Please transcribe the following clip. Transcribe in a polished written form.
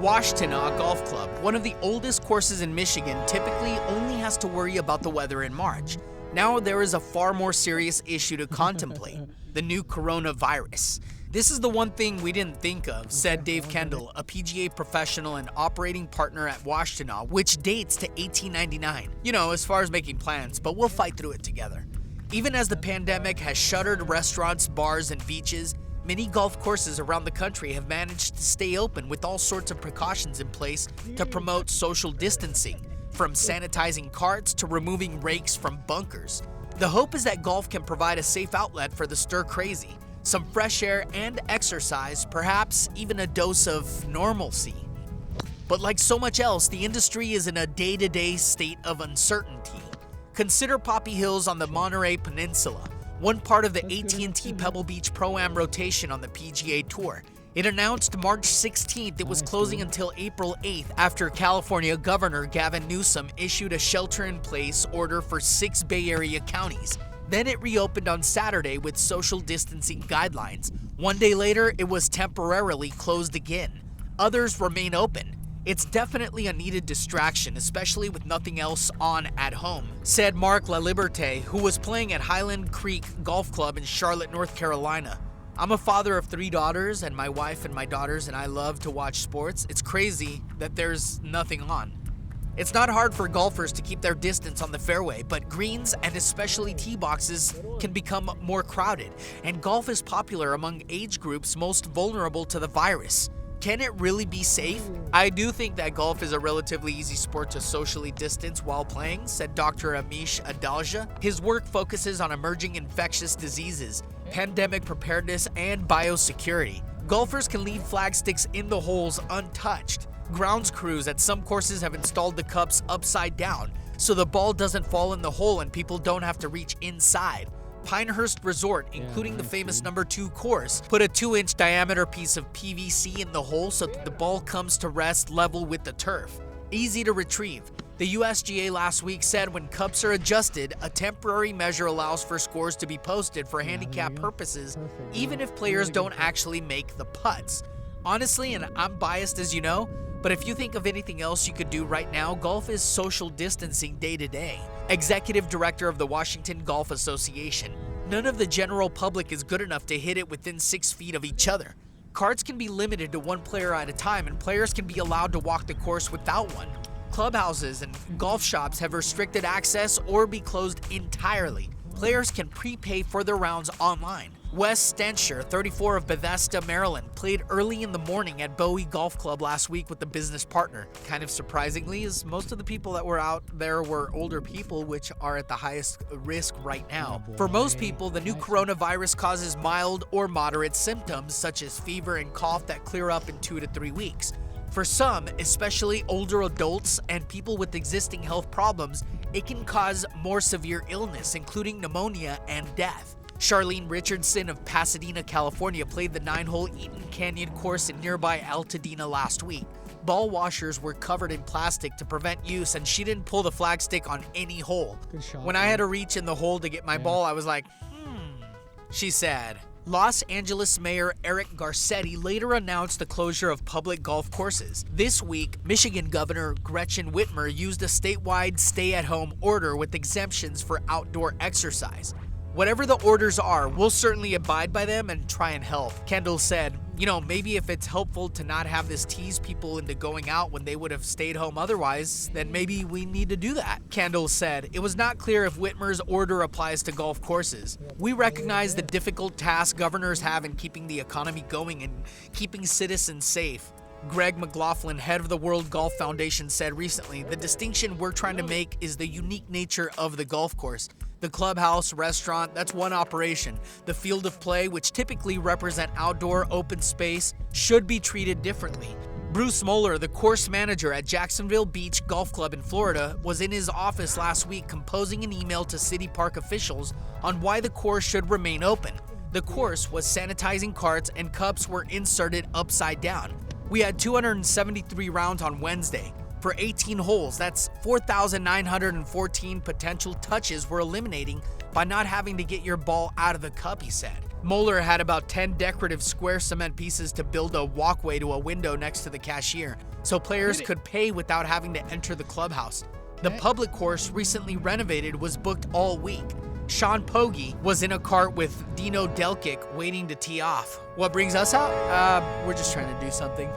Washtenaw Golf Club, one of the oldest courses in Michigan, typically only has to worry about the weather in March. Now there is a far more serious issue to contemplate, the new coronavirus. This is the one thing we didn't think of, said Dave Kendall, a PGA professional and operating partner at Washtenaw, which dates to 1899. You know, as far as making plans, but we'll fight through it together. Even as the pandemic has shuttered restaurants, bars, and beaches, many golf courses around the country have managed to stay open with all sorts of precautions in place to promote social distancing, from sanitizing carts to removing rakes from bunkers. The hope is that golf can provide a safe outlet for the stir-crazy, some fresh air and exercise, perhaps even a dose of normalcy. But like so much else, the industry is in a day-to-day state of uncertainty. Consider Poppy Hills on the Monterey Peninsula, one part of the AT&T Pebble Beach Pro-Am rotation on the PGA Tour. It announced March 16th it was closing until April 8th after California Governor Gavin Newsom issued a shelter-in-place order for 6 Bay Area counties. Then it reopened on Saturday with social distancing guidelines. One day later, it was temporarily closed again. Others remain open. It's definitely a needed distraction, especially with nothing else on at home, said Mark LaLiberte, who was playing at Highland Creek Golf Club in Charlotte, North Carolina. I'm a father of 3 daughters, and my wife and my daughters and I love to watch sports. It's crazy that there's nothing on. It's not hard for golfers to keep their distance on the fairway, but greens and especially tee boxes can become more crowded, and golf is popular among age groups most vulnerable to the virus. Can it really be safe? I do think that golf is a relatively easy sport to socially distance while playing, said Dr. Mich. His work focuses on emerging infectious diseases, pandemic preparedness, and biosecurity. Golfers can leave flag sticks in the holes untouched. Grounds crews at some courses have installed the cups upside down, so the ball doesn't fall in the hole and people don't have to reach inside. Pinehurst Resort, including the famous number 2 course, put a 2-inch diameter piece of PVC in the hole so that the ball comes to rest level with the turf. Easy to retrieve. The USGA last week said when cups are adjusted, a temporary measure allows for scores to be posted for handicap purposes, even if players don't actually make the putts. Honestly, and I'm biased as you know, but if you think of anything else you could do right now, golf is social distancing day to day. Executive Director of the Washington Golf Association. None of the general public is good enough to hit it within 6 feet of each other. Carts can be limited to 1 player at a time, and players can be allowed to walk the course without one. Clubhouses and golf shops have restricted access or be closed entirely. Players can prepay for their rounds online. Wes Stencher, 34 of Bethesda, Maryland, played early in the morning at Bowie Golf Club last week with a business partner. Kind of surprisingly, as most of the people that were out there were older people, which are at the highest risk right now. For most people, the new coronavirus causes mild or moderate symptoms, such as fever and cough that clear up in 2 to 3 weeks. For some, especially older adults and people with existing health problems, it can cause more severe illness, including pneumonia and death. Charlene Richardson of Pasadena, California, played the 9-hole Eaton Canyon course in nearby Altadena last week. Ball washers were covered in plastic to prevent use, and she didn't pull the flagstick on any hole. When I had to reach in the hole to get my ball, I was like, she said. Los Angeles Mayor Eric Garcetti later announced the closure of public golf courses. This week, Michigan Governor Gretchen Whitmer used a statewide stay-at-home order with exemptions for outdoor exercise. Whatever the orders are, we'll certainly abide by them and try and help. Kendall said, maybe if it's helpful to not have this tease people into going out when they would have stayed home otherwise, then maybe we need to do that. Kendall said, it was not clear if Whitmer's order applies to golf courses. We recognize the difficult task governors have in keeping the economy going and keeping citizens safe. Greg McLaughlin, head of the World Golf Foundation, said recently, the distinction we're trying to make is the unique nature of the golf course. The clubhouse, restaurant, that's one operation. The field of play, which typically represent outdoor open space, should be treated differently. Bruce Moeller, the course manager at Jacksonville Beach Golf Club in Florida, was in his office last week composing an email to city park officials on why the course should remain open. The course was sanitizing carts and cups were inserted upside down. We had 273 rounds on Wednesday. For 18 holes, that's 4,914 potential touches we're eliminating by not having to get your ball out of the cup, he said. Moeller had about 10 decorative square cement pieces to build a walkway to a window next to the cashier, so players could pay without having to enter the clubhouse. The public course, recently renovated, was booked all week. Sean Pogge was in a cart with Dino Delkic waiting to tee off. What brings us out? We're just trying to do something.